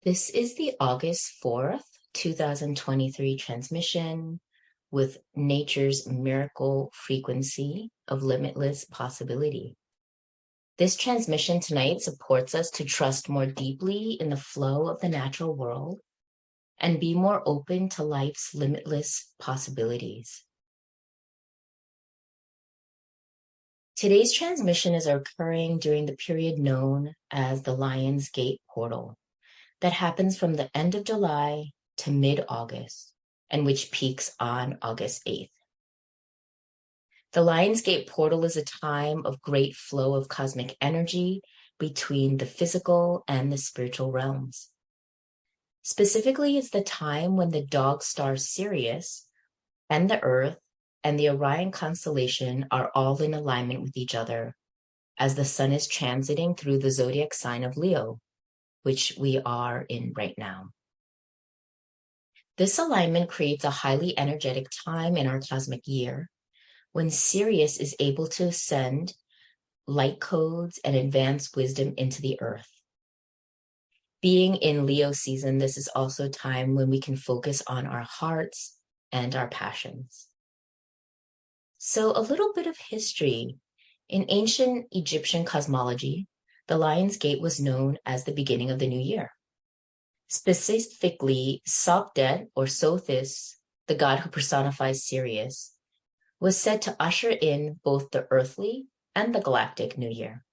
This is the August 4th, 2023 transmission with nature's miracle frequency of limitless possibility. This transmission tonight supports us to trust more deeply in the flow of the natural world and be more open to life's limitless possibilities. Today's transmission is occurring during the period known as the Lion's Gate portal that happens from the end of July to mid-August and which peaks on August 8th. The Lion's Gate portal is a time of great flow of cosmic energy between the physical and the spiritual realms. Specifically, it's the time when the dog star Sirius and the Earth and the Orion constellation are all in alignment with each other as the sun is transiting through the zodiac sign of Leo, which we are in right now. This alignment creates a highly energetic time in our cosmic year when Sirius is able to send light codes and advanced wisdom into the earth. Being in Leo season, this is also a time when we can focus on our hearts and our passions. So a little bit of history. In ancient Egyptian cosmology, the Lion's Gate was known as the beginning of the new year. Specifically, Sopdet or Sothis, the god who personifies Sirius, was said to usher in both the earthly and the galactic new year.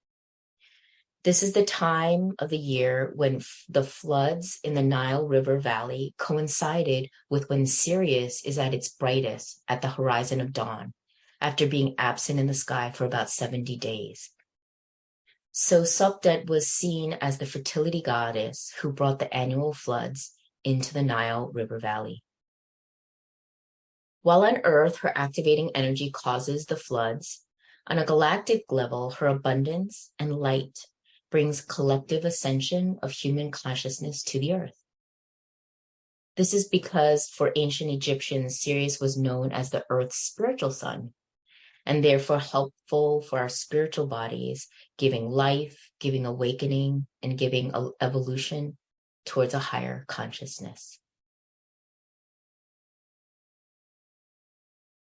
This is the time of the year when the floods in the Nile River Valley coincided with when Sirius is at its brightest at the horizon of dawn, after being absent in the sky for about 70 days. So Sopdet was seen as the fertility goddess who brought the annual floods into the Nile River Valley. While on Earth, her activating energy causes the floods, on a galactic level, her abundance and light brings collective ascension of human consciousness to the Earth. This is because for ancient Egyptians, Sirius was known as the Earth's spiritual sun, and therefore helpful for our spiritual bodies, giving life, giving awakening, and giving evolution towards a higher consciousness.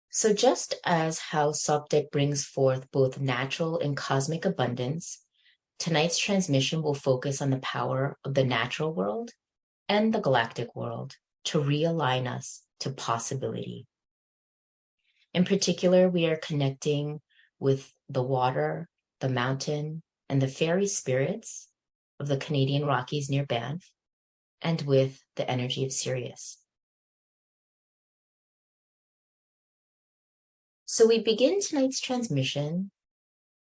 So just as how Sopdet brings forth both natural and cosmic abundance, tonight's transmission will focus on the power of the natural world and the galactic world to realign us to possibility. In particular, we are connecting with the water, the mountain, and the fairy spirits of the Canadian Rockies near Banff, and with the energy of Sirius. So we begin tonight's transmission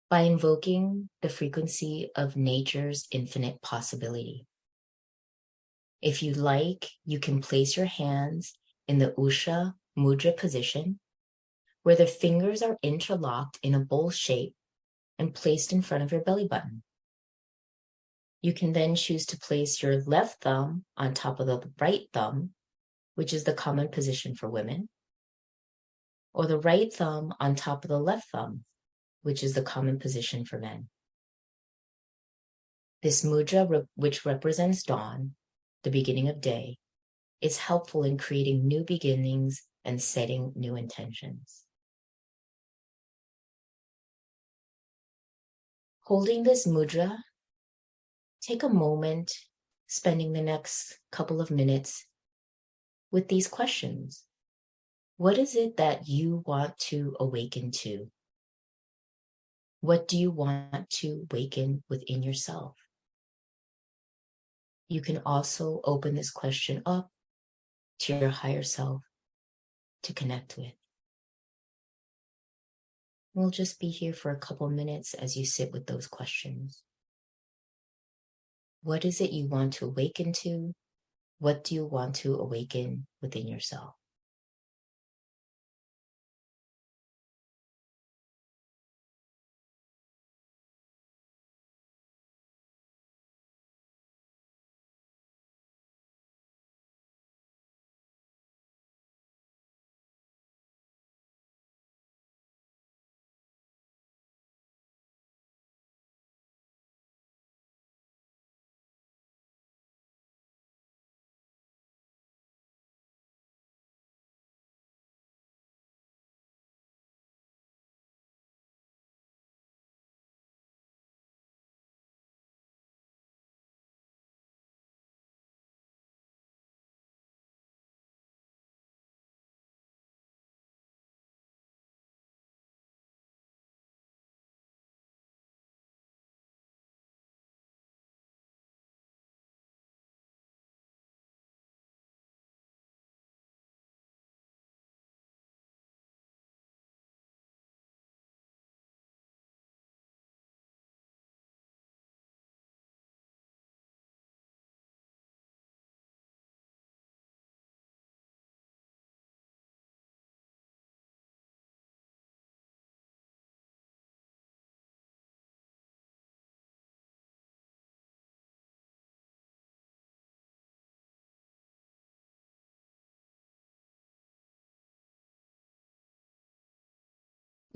by invoking the frequency of nature's infinite possibility. If you like, you can place your hands in the Usha Mudra position, where the fingers are interlocked in a bowl shape and placed in front of your belly button. You can then choose to place your left thumb on top of the right thumb, which is the common position for women, or the right thumb on top of the left thumb, which is the common position for men. This mudra, which represents dawn, the beginning of day, is helpful in creating new beginnings and setting new intentions. Holding this mudra, take a moment, spending the next couple of minutes with these questions. What is it that you want to awaken to? What do you want to awaken within yourself? You can also open this question up to your higher self to connect with. We'll just be here for a couple minutes as you sit with those questions. What is it you want to awaken to? What do you want to awaken within yourself?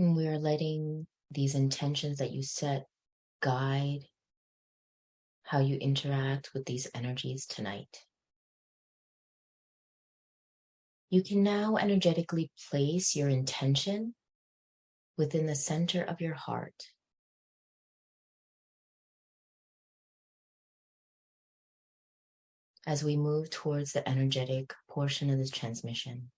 And we are letting these intentions that you set guide how you interact with these energies tonight. You can now energetically place your intention within the center of your heart. As we move towards the energetic portion of this transmission,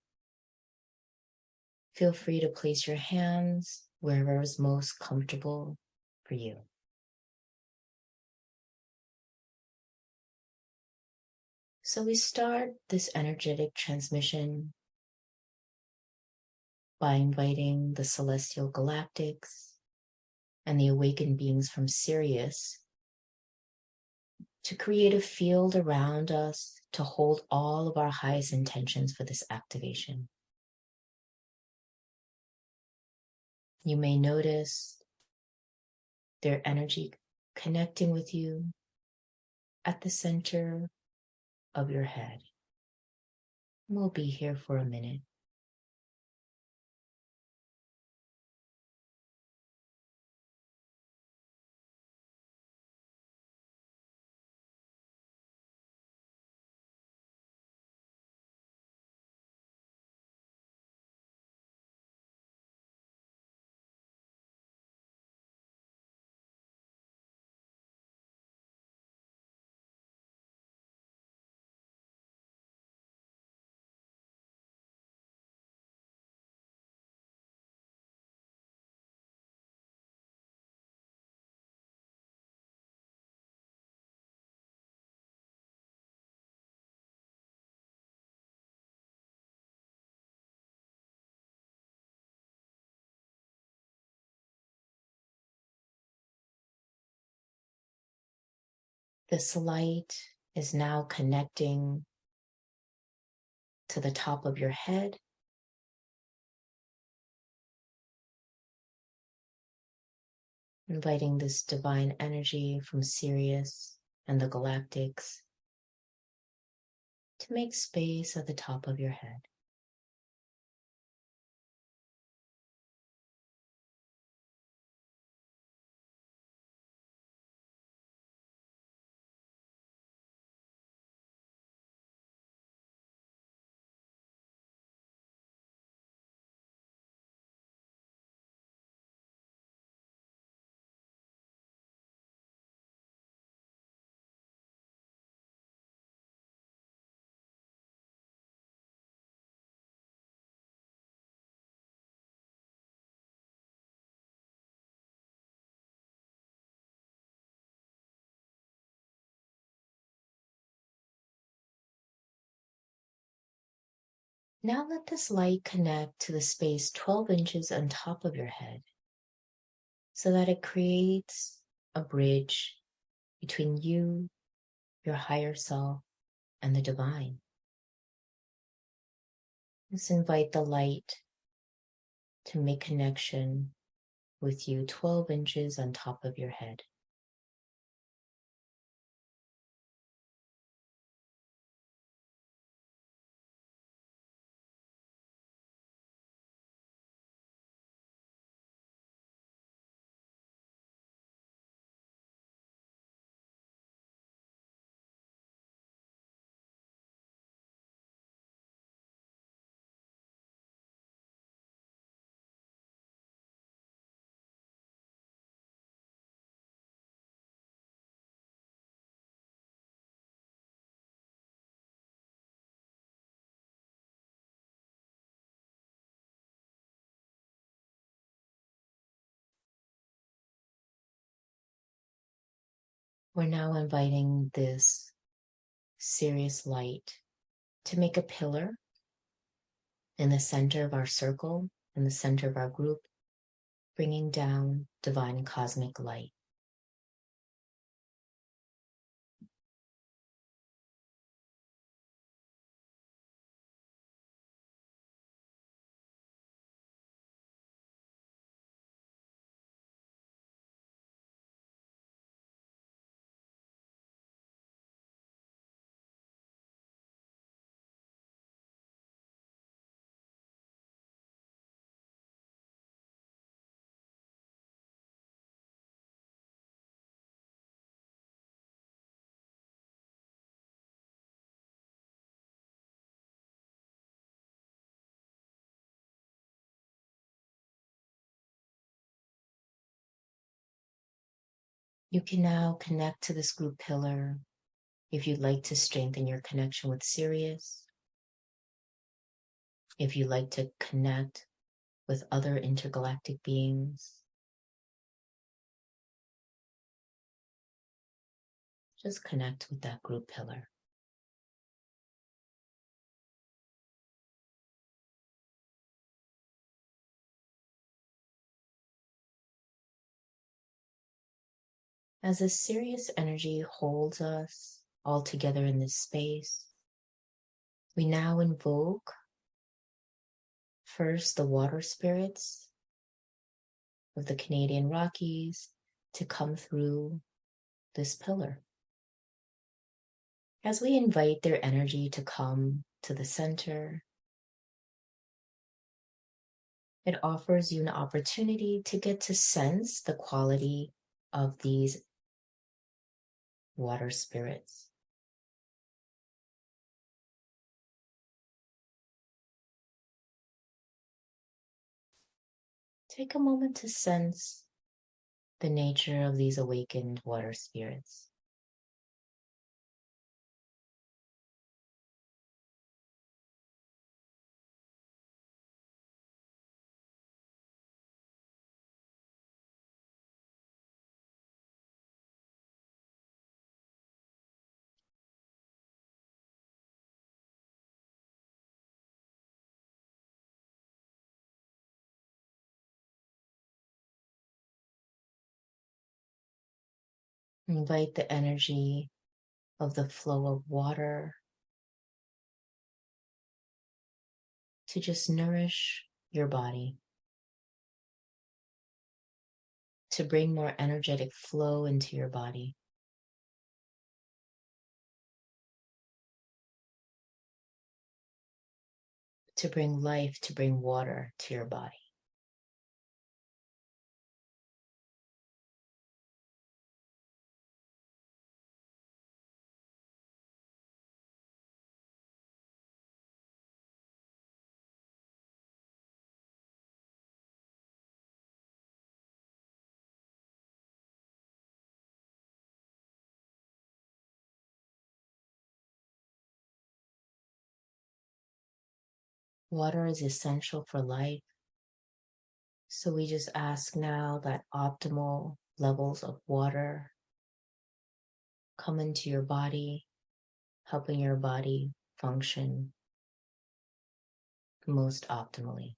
feel free to place your hands wherever is most comfortable for you. So we start this energetic transmission by inviting the celestial galactics and the awakened beings from Sirius to create a field around us to hold all of our highest intentions for this activation. You may notice their energy connecting with you at the center of your head. We'll be here for a minute. This light is now connecting to the top of your head, inviting this divine energy from Sirius and the galactics to make space at the top of your head. Now let this light connect to the space 12 inches on top of your head so that it creates a bridge between you, your higher self, and the divine. Let's invite the light to make connection with you 12 inches on top of your head. We're now inviting this Sirius light to make a pillar in the center of our circle, in the center of our group, bringing down divine cosmic light. You can now connect to this group pillar if you'd like to strengthen your connection with Sirius, if you'd like to connect with other intergalactic beings. Just connect with that group pillar. As this Sirius energy holds us all together in this space, we now invoke first the water spirits of the Canadian Rockies to come through this pillar. As we invite their energy to come to the center, it offers you an opportunity to get to sense the quality of these water spirits. Take a moment to sense the nature of these awakened water spirits. Invite the energy of the flow of water to just nourish your body, to bring more energetic flow into your body. To bring life, to bring water to your body. Water is essential for life. So we just ask now that optimal levels of water come into your body, helping your body function most optimally.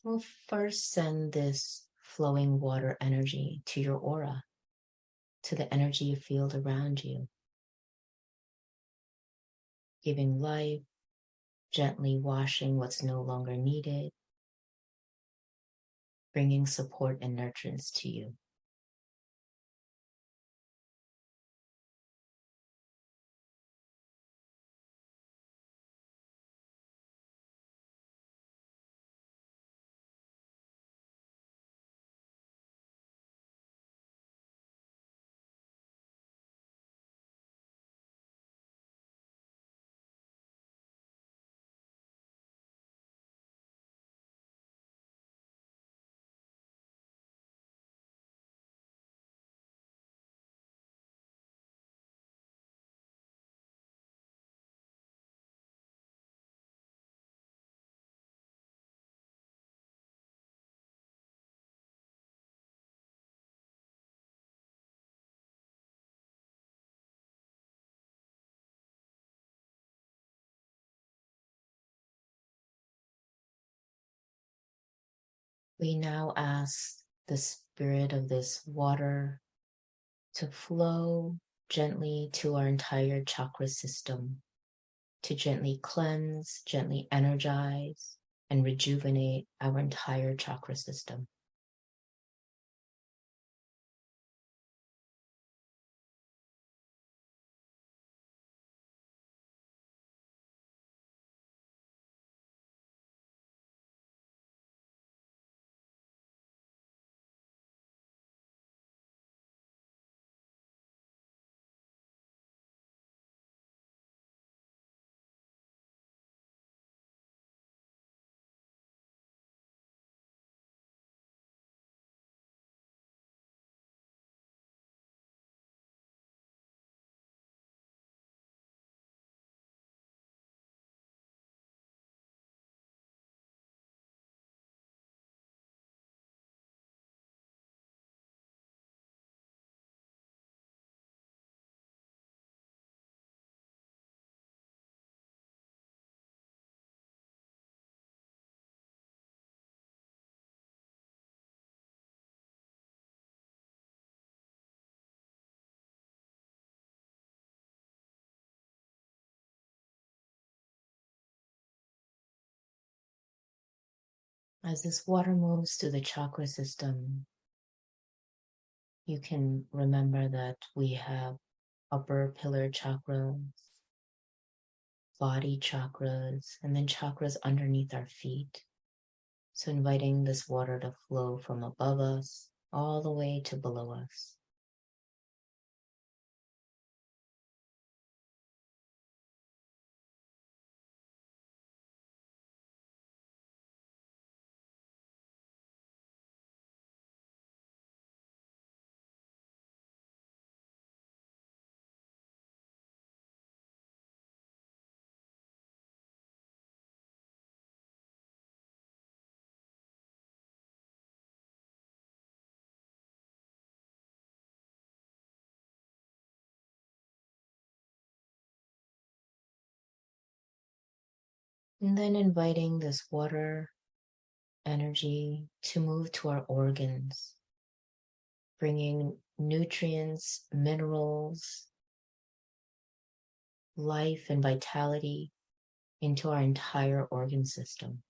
We'll first send this flowing water energy to your aura, to the energy field around you, giving life, gently washing what's no longer needed, bringing support and nurturance to you. We now ask the spirit of this water to flow gently to our entire chakra system, to gently cleanse, gently energize, and rejuvenate our entire chakra system. As this water moves through the chakra system, you can remember that we have upper pillar chakras, body chakras, and then chakras underneath our feet. So inviting this water to flow from above us all the way to below us. And then inviting this water energy to move to our organs, bringing nutrients, minerals, life, and vitality into our entire organ system.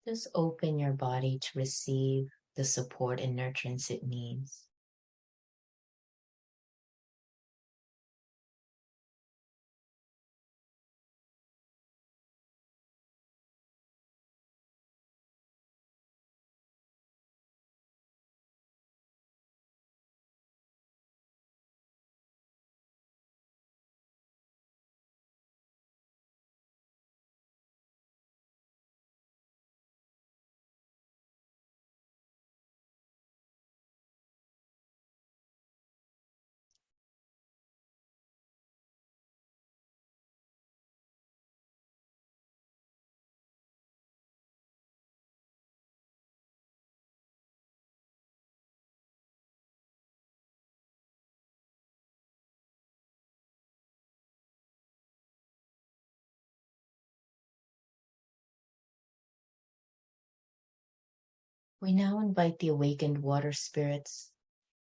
Just open your body to receive the support and nurturance it needs. We now invite the awakened water spirits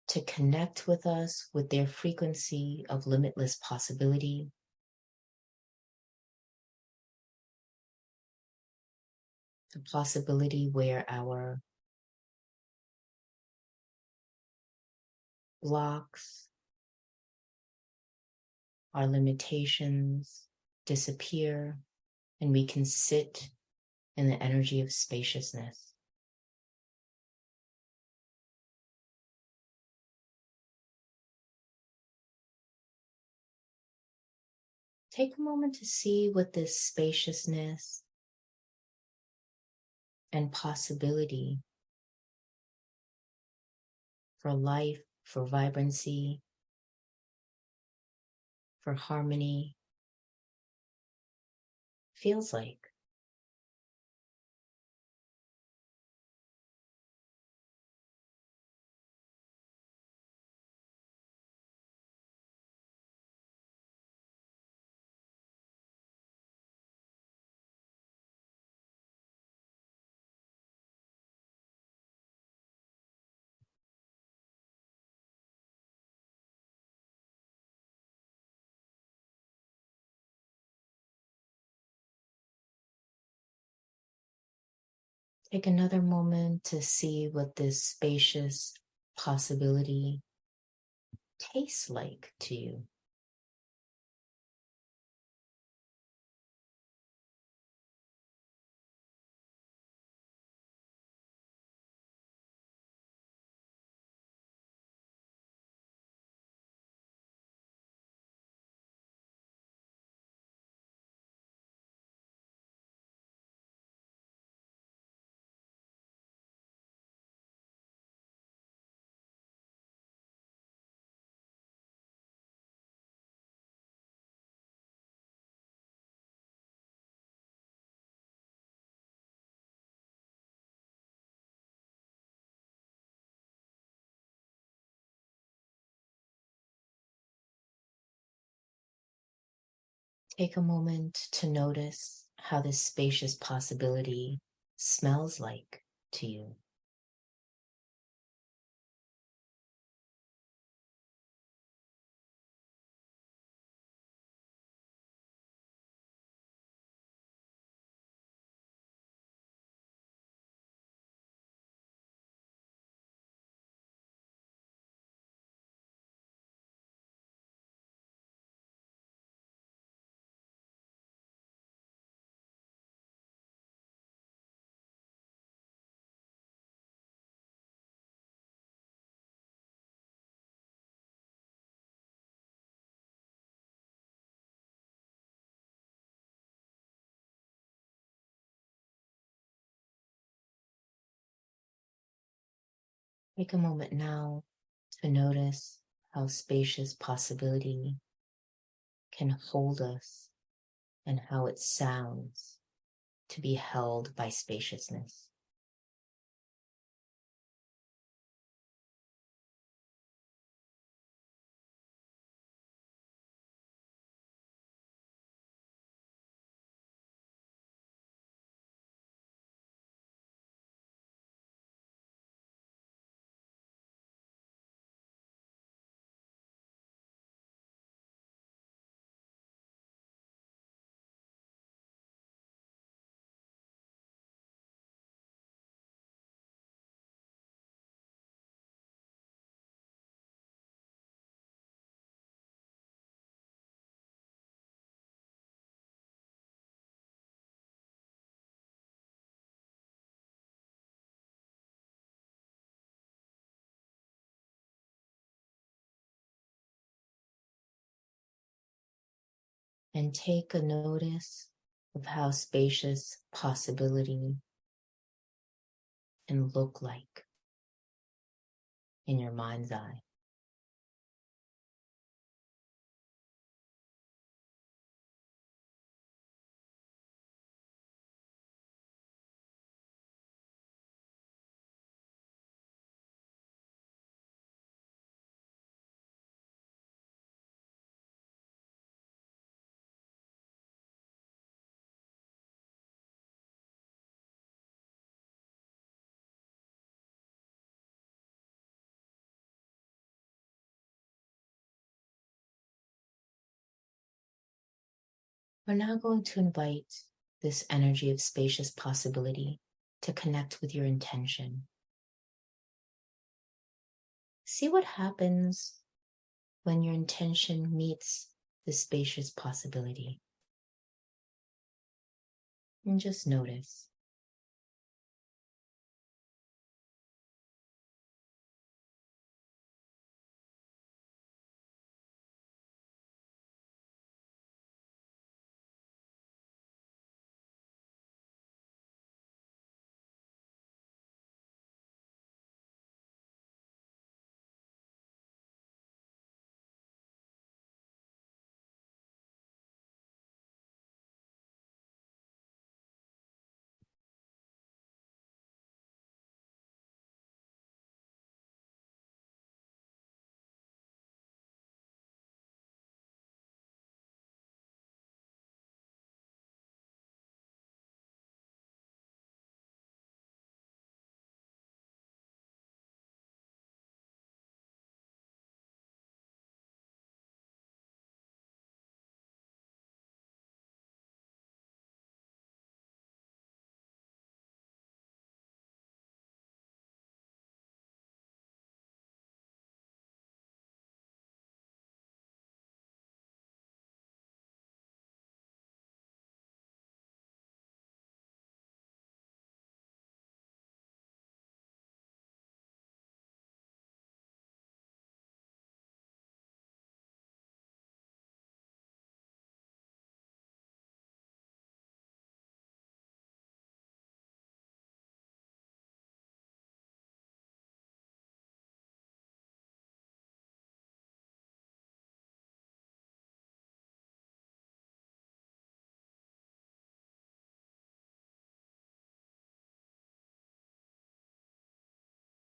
to connect with us with their frequency of limitless possibility, the possibility where our blocks, our limitations disappear, and we can sit in the energy of spaciousness. Take a moment to see what this spaciousness and possibility for life, for vibrancy, for harmony feels like. Take another moment to see what this spacious possibility tastes like to you. Take a moment to notice how this spacious possibility smells like to you. Take a moment now to notice how spacious possibility can hold us and how it sounds to be held by spaciousness. And take a notice of how spacious possibility can look like in your mind's eye. We're now going to invite this energy of spacious possibility to connect with your intention. See what happens when your intention meets the spacious possibility. And just notice.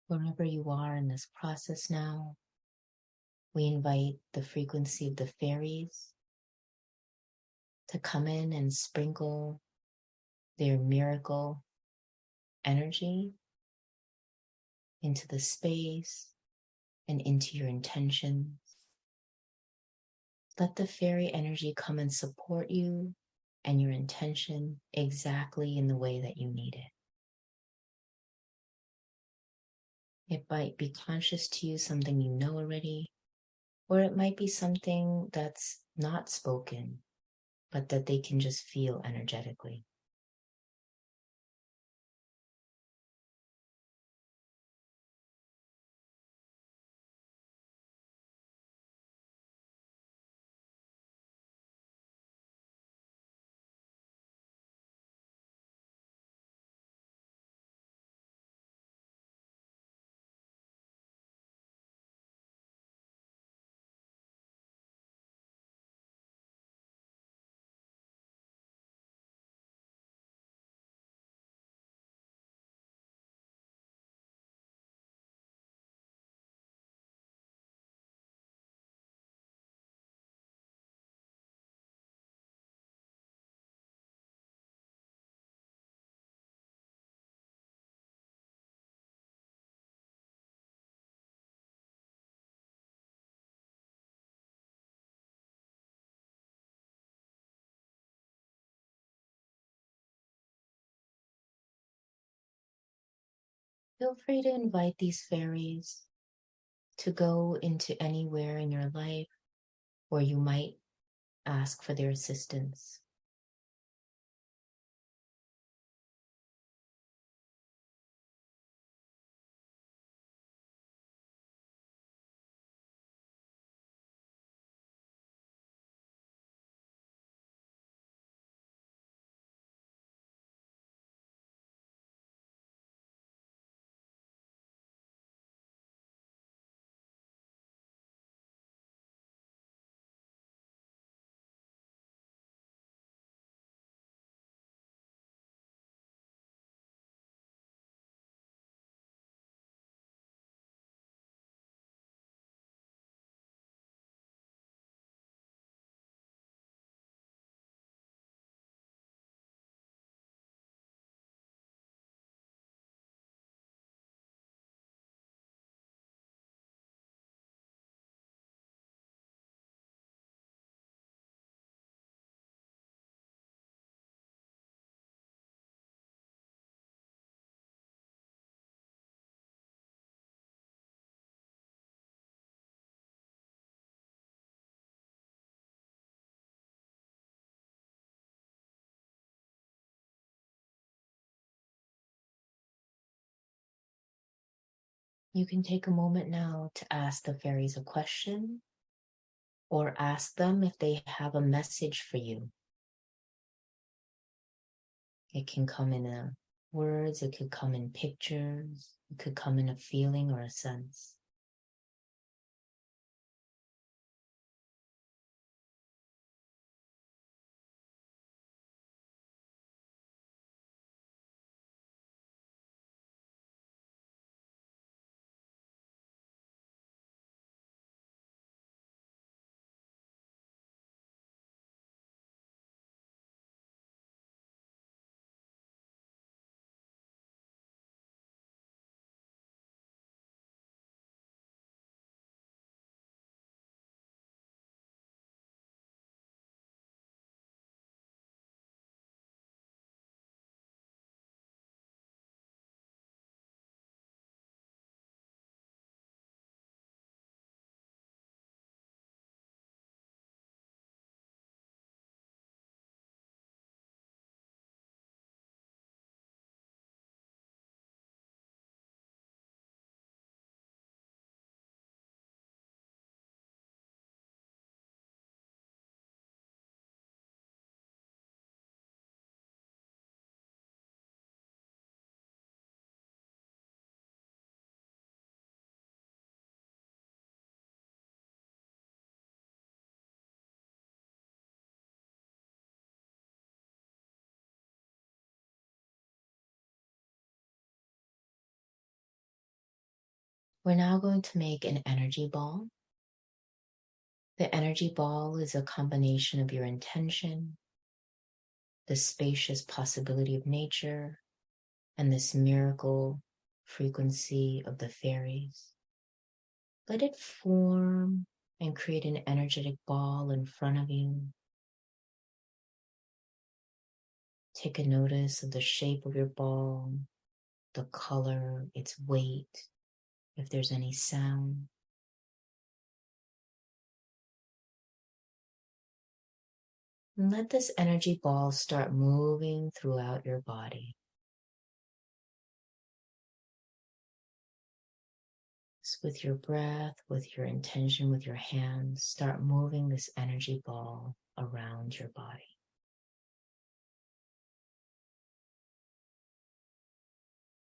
Wherever you are in this process now, we invite the frequency of the fairies to come in and sprinkle their miracle energy into the space and into your intentions. Let the fairy energy come and support you and your intention exactly in the way that you need it. It might be conscious to you, something you know already, or it might be something that's not spoken, but that they can just feel energetically. Feel free to invite these fairies to go into anywhere in your life where you might ask for their assistance. You can take a moment now to ask the fairies a question or ask them if they have a message for you. It can come in words, it could come in pictures, it could come in a feeling or a sense. We're now going to make an energy ball. The energy ball is a combination of your intention the spacious possibility of nature, and this miracle frequency of the fairies. Let it form and create an energetic ball in front of you. Take a notice of the shape of your ball, the color, its weight, if there's any sound. And let this energy ball start moving throughout your body. Just with your breath, with your intention, with your hands, start moving this energy ball around your body.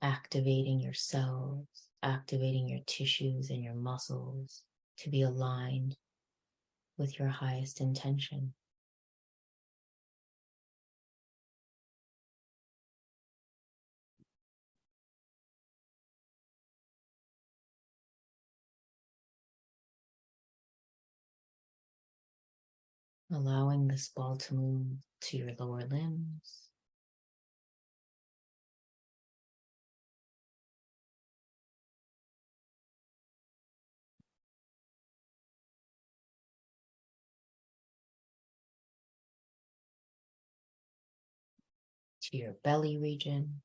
Activating your cells, activating your tissues and your muscles to be aligned with your highest intention. Allowing this ball to move to your lower limbs, to your belly region,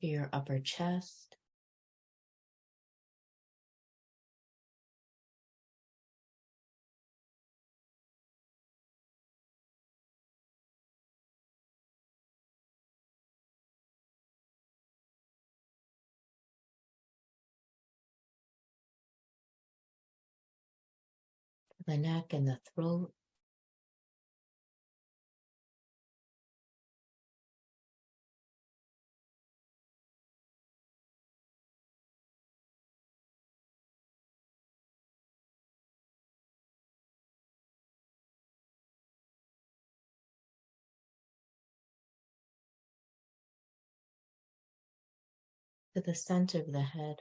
to your upper chest, the neck and the throat, to the center of the head,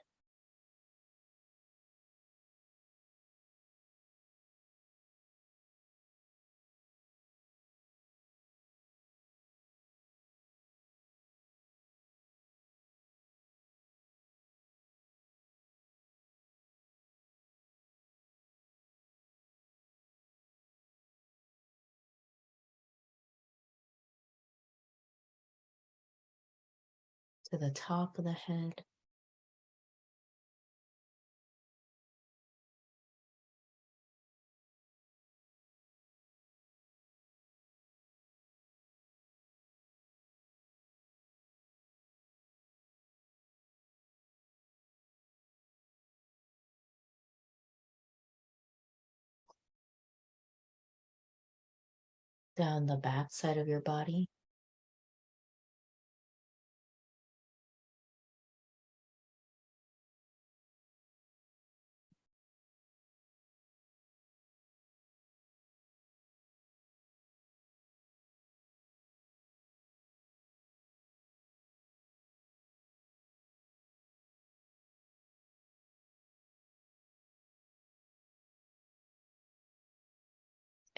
to the top of the head, down the back side of your body,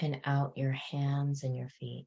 and out your hands and your feet.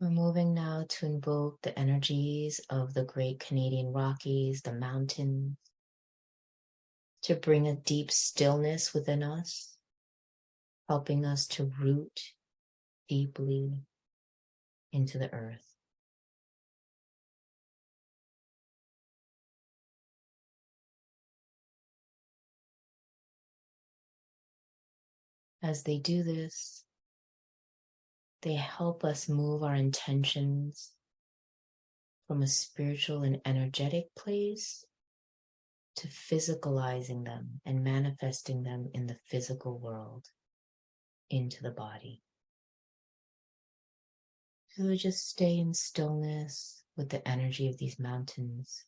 We're moving now to invoke the energies of the great Canadian Rockies, the mountains, to bring a deep stillness within us, helping us to root deeply into the earth. As they do this, they help us move our intentions from a spiritual and energetic place to physicalizing them and manifesting them in the physical world into the body. So we just stay in stillness with the energy of these mountains.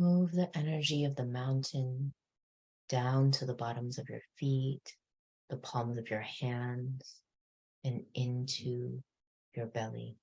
Move the energy of the mountain down to the bottoms of your feet, the palms of your hands, and into your belly.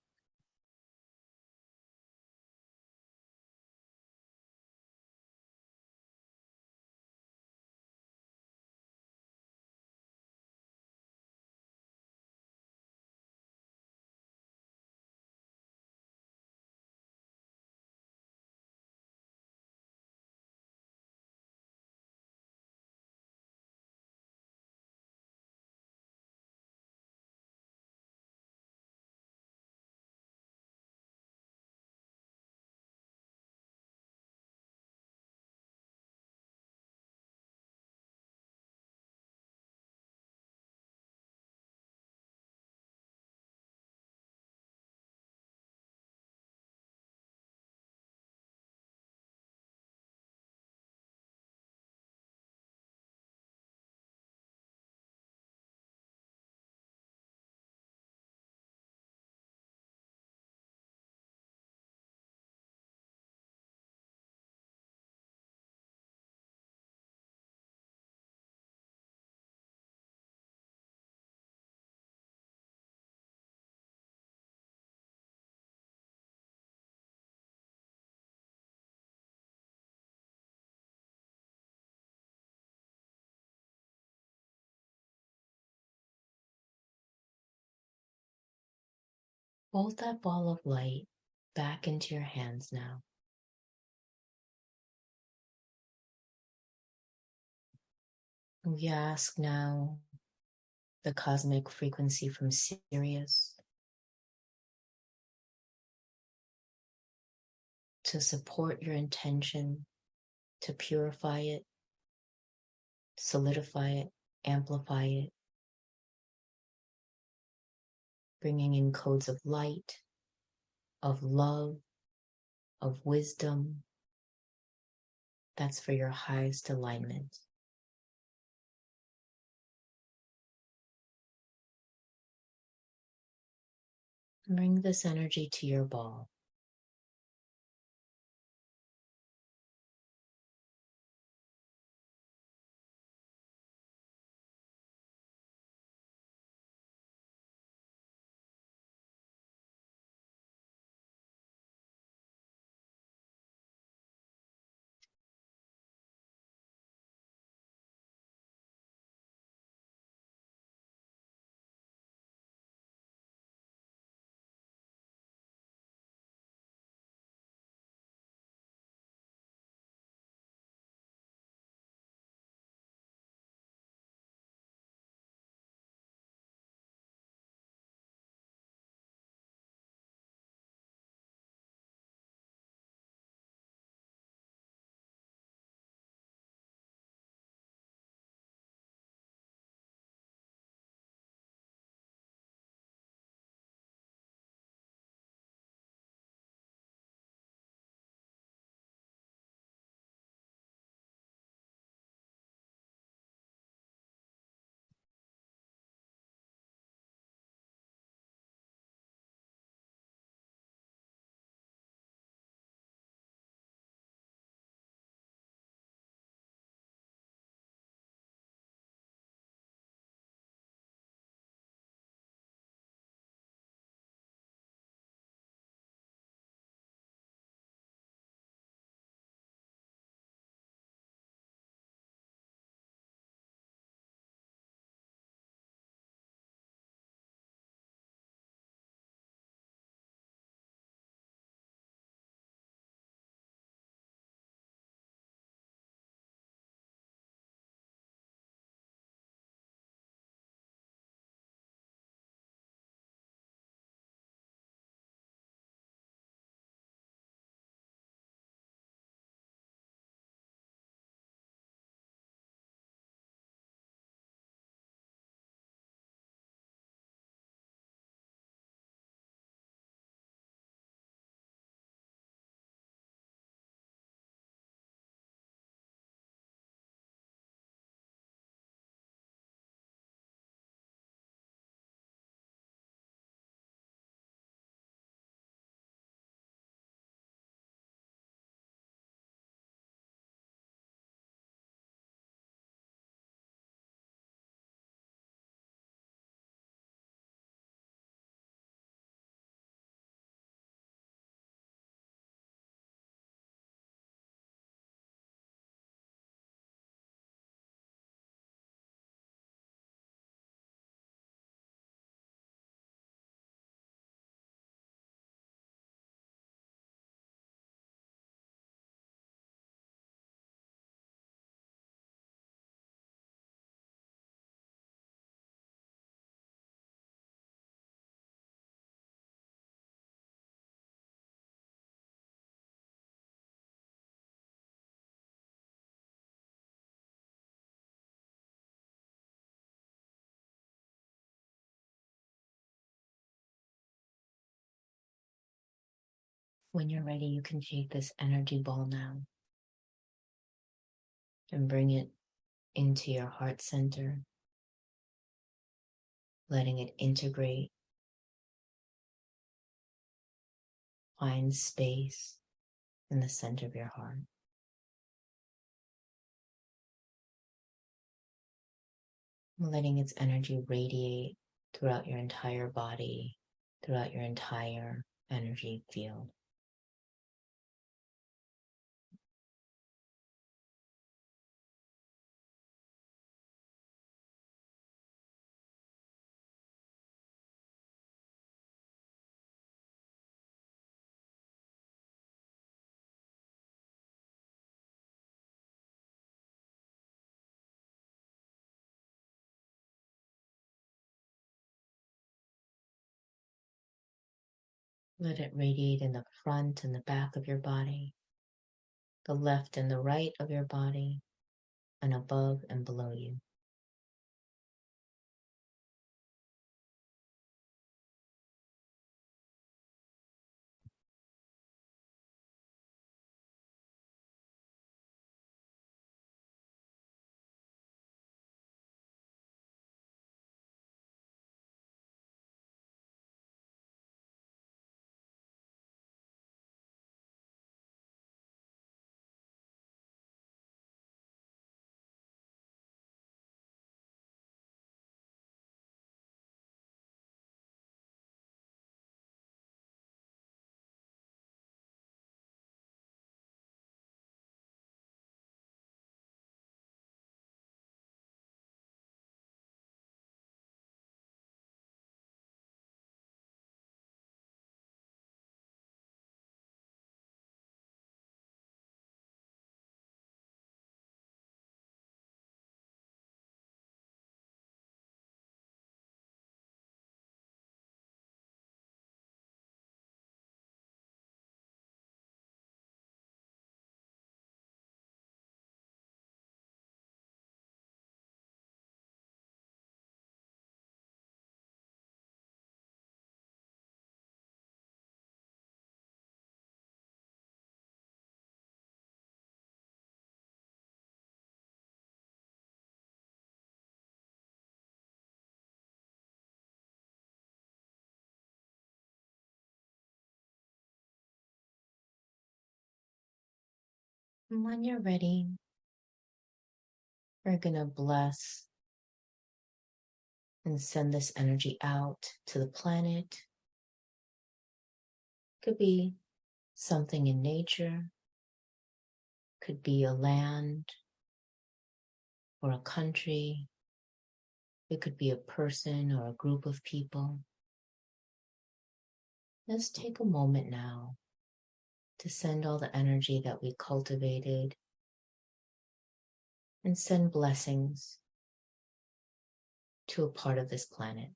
Hold that ball of light back into your hands now. We ask now the cosmic frequency from Sirius to support your intention, to purify it, solidify it, amplify it, bringing in codes of light, of love, of wisdom. That's for your highest alignment. Bring this energy to your ball. When you're ready, you can take this energy ball now and bring it into your heart center, letting it integrate, find space in the center of your heart. Letting its energy radiate throughout your entire body, throughout your entire energy field. Let it radiate in the front and the back of your body, the left and the right of your body, and above and below you. And when you're ready, we're going to bless and send this energy out to the planet. Could be something in nature, could be a land or a country. It could be a person or a group of people. Let's take a moment now to send all the energy that we cultivated and send blessings to a part of this planet.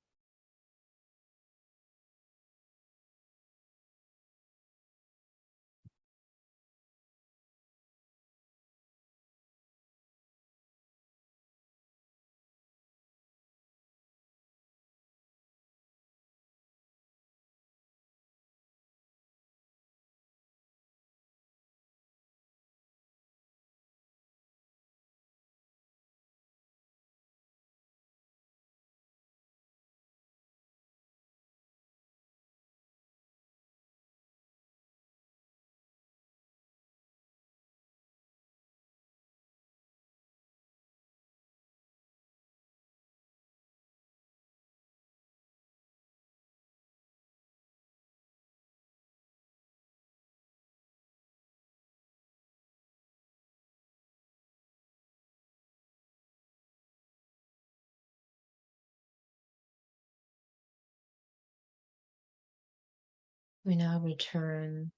We now return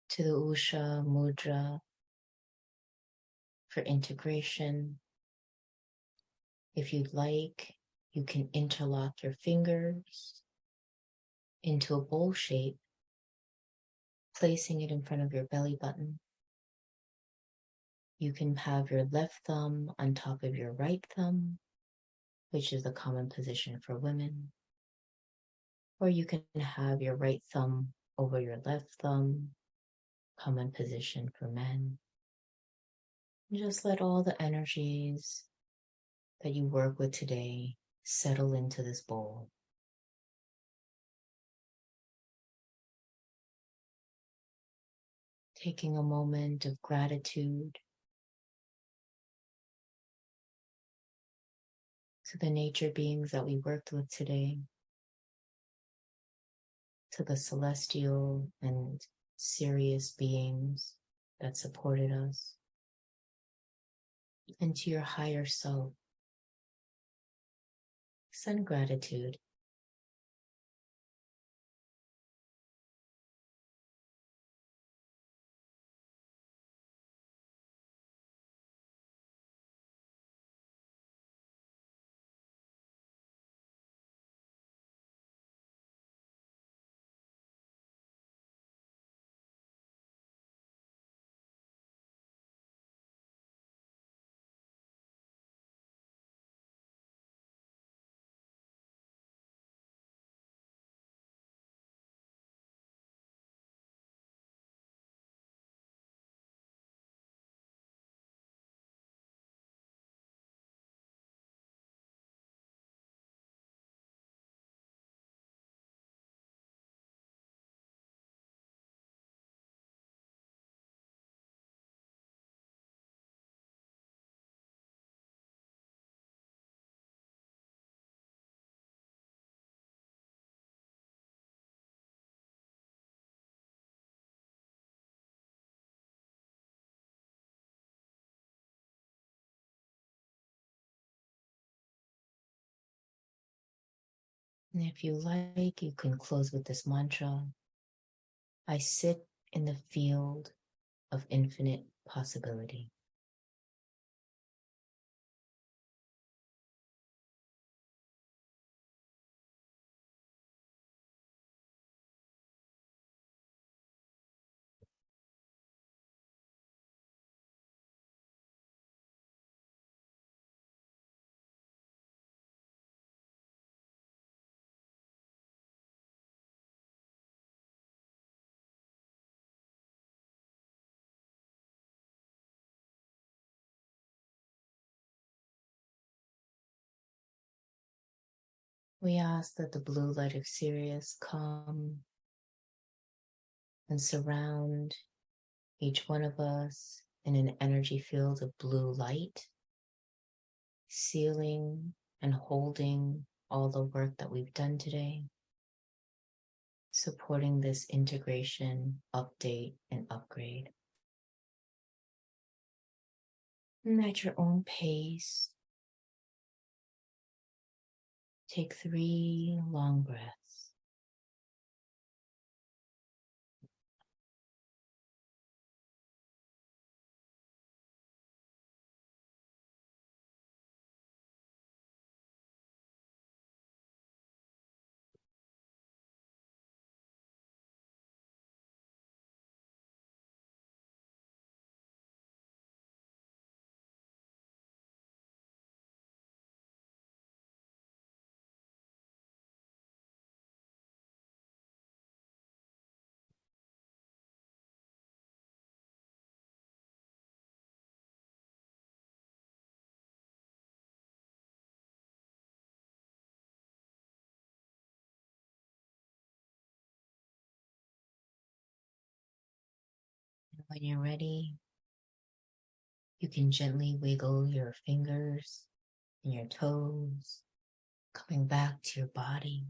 to the Usha Mudra for integration. If you'd like, you can interlock your fingers into a bowl shape, placing it in front of your belly button. You can have your left thumb on top of your right thumb, which is the common position for women. Or you can have your right thumb over your left thumb, common position for men. And just let all the energies that you work with today settle into this bowl. Taking a moment of gratitude to the nature beings that we worked with today, to the celestial and Sirius beings that supported us, and to your higher self. Send gratitude. And if you like, you can close with this mantra. I sit in the field of infinite possibility. We ask that the blue light of Sirius come and surround each one of us in an energy field of blue light, sealing and holding all the work that we've done today, supporting this integration, update, and upgrade. And at your own pace, take 3 long breaths. And when you're ready, you can gently wiggle your fingers and your toes, coming back to your body.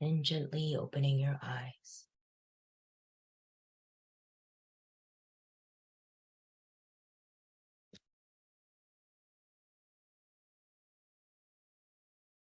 And gently opening your eyes.